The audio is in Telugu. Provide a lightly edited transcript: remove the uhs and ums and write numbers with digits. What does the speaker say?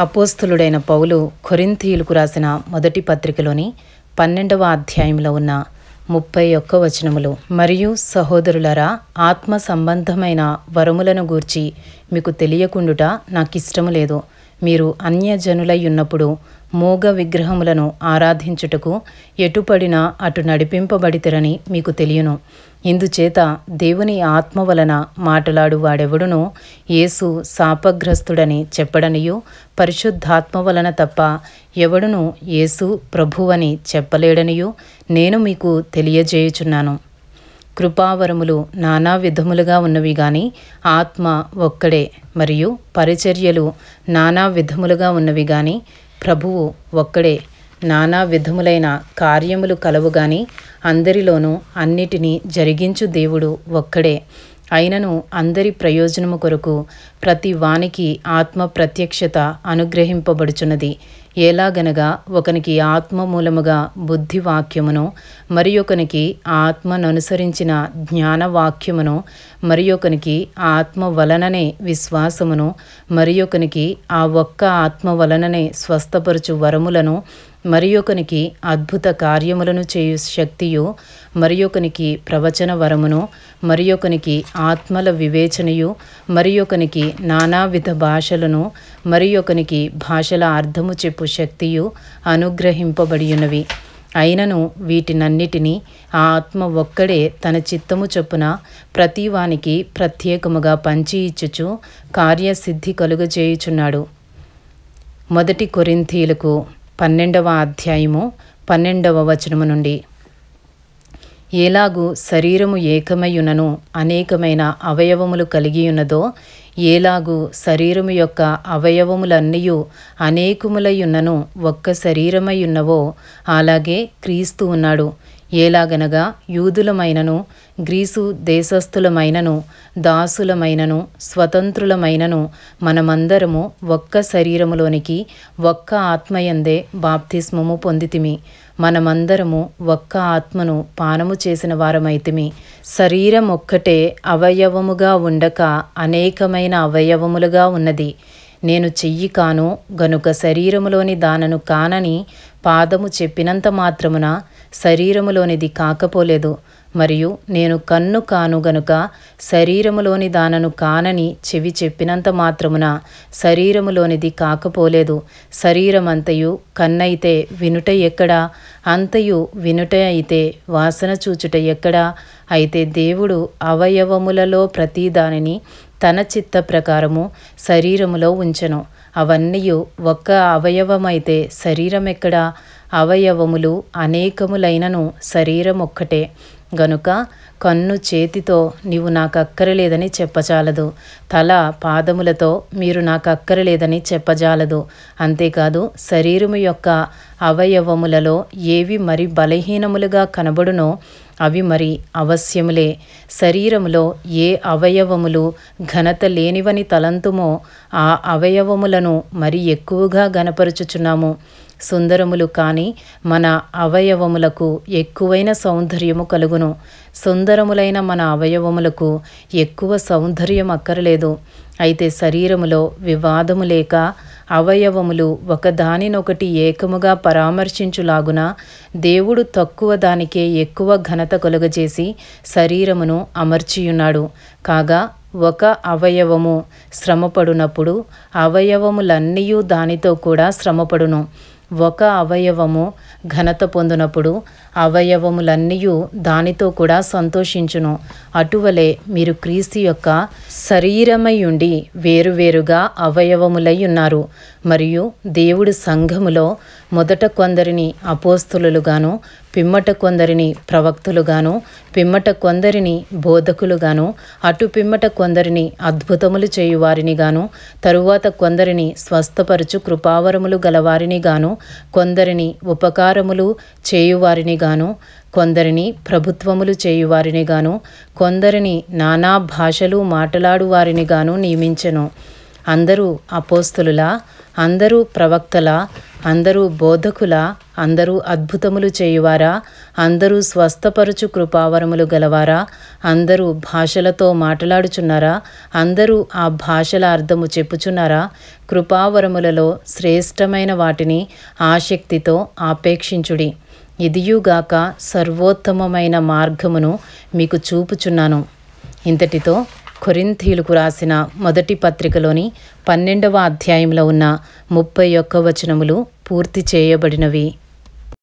అపోస్తలుడైన పౌలు కొరింథీయులకు రాసిన మొదటి పత్రికలోని 12వ అధ్యాయంలో ఉన్న 31 వచనములు. మరియు సహోదరులారా, ఆత్మ సంబంధమైన వరములను గూర్చి మీకు తెలియకుండుట నాకిష్టము లేదు. మీరు అన్యజనులై ఉన్నప్పుడు మూగ విగ్రహములను ఆరాధించుటకు ఎటుపడినా అటు నడిపింపబడితిరని మీకు తెలియను. ఇందుచేత దేవుని ఆత్మ వలన మాటలాడు వాడెవడునూ యేసు శాపగ్రస్తుడని చెప్పడనియు, పరిశుద్ధాత్మ వలన తప్ప ఎవడునూ యేసు ప్రభువని చెప్పలేడనియు నేను మీకు తెలియజేయుచున్నాను. కృపావరములు నానా విధములుగా ఉన్నవి గాని ఆత్మ ఒక్కడే, మరియు పరిచర్యలు నానా విధములుగా ఉన్నవి గాని ప్రభువు ఒక్కడే. నానా విధములైన కార్యములు కలవు గాని అందరిలోనూ అన్నిటినీ జరిగించు దేవుడు ఒక్కడే. అయినను అందరి ప్రయోజనము కొరకు ప్రతి వానికి ఆత్మ ప్రత్యక్షత అనుగ్రహింపబడుచున్నది. ఎలాగనగా ఒకనికి ఆత్మ మూలముగా బుద్ధి వాక్యమును, మరి ఒకనికి ఆత్మననుసరించిన జ్ఞానవాక్యమును, మరి ఒకనికి ఆత్మ వలననే విశ్వాసమును, మరి ఒకనికి ఆ ఒక్క ఆత్మ వలననే స్వస్థపరచు వరములను, మరి ఒకనికి అద్భుత కార్యములను చేయు శక్తియు, మరి ఒకనికి ప్రవచన వరమును, మరి ఒకనికి ఆత్మల వివేచనయు, మరి ఒకనికి నానావిధ భాషలను, మరి ఒకనికి భాషల అర్థము చెప్పు శక్తియు అనుగ్రహింపబడియున్నవి. అయినను వీటినన్నిటినీ ఆ ఆత్మ ఒక్కడే తన చిత్తము చొప్పున ప్రతివానికి ప్రత్యేకముగా పంచి ఇచ్చుచు కార్యసిద్ధి కలుగజేయుచున్నాడు. మొదటి కొరింథీయులకు 12వ అధ్యాయము 12వ వచనము నుండి. ఏలాగు శరీరము ఏకమయ్యునను అనేకమైన అవయవములు కలిగియున్నదో, ఏలాగు శరీరము యొక్క అవయవములన్నీయు అనేకములయ్యున్నను ఒక్క శరీరమయ్యున్నవో, అలాగే క్రీస్తు ఉన్నాడు. ఏలాగనగా యూదులమైనను, గ్రీసు దేశస్థులమైనను, దాసులమైనను, స్వతంత్రులమైనను మనమందరము ఒక్క శరీరములోనికి ఒక్క ఆత్మయందే బాప్తిస్మము పొందితిమి. మనమందరము ఒక్క ఆత్మను పానము చేసిన వారమైతిమి. శరీరం ఒక్కటే అవయవముగా ఉండక అనేకమైన అవయవములుగా ఉన్నది. నేను చెయ్యి కాను గనుక శరీరములోని దానను కానని పాదము చెప్పినంత మాత్రమున శరీరములోనిది కాకపోలేదు. మరియు నేను కన్ను కాను గనుక శరీరములోని దానను కానని చెవి చెప్పినంత మాత్రమున శరీరములోనిది కాకపోలేదు. శరీరమంతయు కన్నైతే వినుట ఎక్కడా? అంతయు వినుట అయితే వాసన చూచుట ఎక్కడా? అయితే దేవుడు అవయవములలో ప్రతి దానిని తన చిత్త ప్రకారము శరీరములో ఉంచెను. అవన్నీయు ఒక్క అవయవమైతే శరీరమెక్కడా? అవయవములు అనేకములైనను శరీరం ఒక్కటే. గనుక కన్ను చేతితో నీవు నాకక్కరలేదని చెప్పజాలదు, తల పాదములతో మీరు నాకక్కరలేదని చెప్పజాలదు. అంతేకాదు శరీరము యొక్క అవయవములలో ఏవి మరి బలహీనములుగా కనబడునో అవి మరి అవశ్యములే. శరీరములో ఏ అవయవములు ఘనత లేనివని తలంతుమో ఆ అవయవములను మరి ఎక్కువగా గనపరుచుచున్నాము. సుందరములు కాని మన అవయవములకు ఎక్కువైన సౌందర్యము కలుగును. సుందరములైన మన అవయవములకు ఎక్కువ సౌందర్యం అక్కరలేదు. అయితే శరీరములో వివాదము లేక అవయవములు ఒకదానినొకటి ఏకముగా పరామర్శించులాగున దేవుడు తక్కువ దానికే ఎక్కువ ఘనత కలుగజేసి శరీరమును అమర్చియున్నాడు. కాగా ఒక అవయవము శ్రమపడునప్పుడు అవయవములన్నీయు దానితో కూడా శ్రమపడును. ఒక అవయవము ఘనత పొందునప్పుడు అవయవములన్నీయు దానితో కూడా సంతోషించును. అటువలే మీరు క్రీస్తు యొక్క శరీరమై ఉండి వేరువేరుగా అవయవములై ఉన్నారు. మరియు దేవుడు సంఘములో మొదట కొందరిని అపోస్తలులుగాను, పిమ్మట కొందరిని ప్రవక్తలుగాను, పిమ్మట కొందరిని బోధకులుగాను, అటు పిమ్మట కొందరిని అద్భుతములు చేయువారిని గాను, తరువాత కొందరిని స్వస్థపరచు కృపావరములు గలవారిని గాను, కొందరిని ఉపకారములు చేయువారిని గాను, కొందరిని ప్రభుత్వములు చేయువారిని గాను, కొందరిని నానా భాషలు మాట్లాడు వారిని గాను నియమించెను. అందరూ అపోస్తలులా? అందరూ ప్రవక్తలా? అందరూ బోధకులా? అందరూ అద్భుతములు చేయువారా? అందరూ స్వస్థపరుచు కృపావరములు గలవారా? అందరూ భాషలతో మాట్లాడుచున్నారా? అందరూ ఆ భాషల అర్థము చెప్పుచున్నారా? కృపావరములలో శ్రేష్టమైన వాటిని ఆసక్తితో ఆపేక్షించుడి. ఇదియుగాక సర్వోత్తమమైన మార్గమును మీకు చూపుచున్నాను. ఇంతటితో కొరింథీయులకు రాసిన మొదటి పత్రికలోని 12వ అధ్యాయంలో ఉన్న 31 వచనములు పూర్తి చేయబడినవి.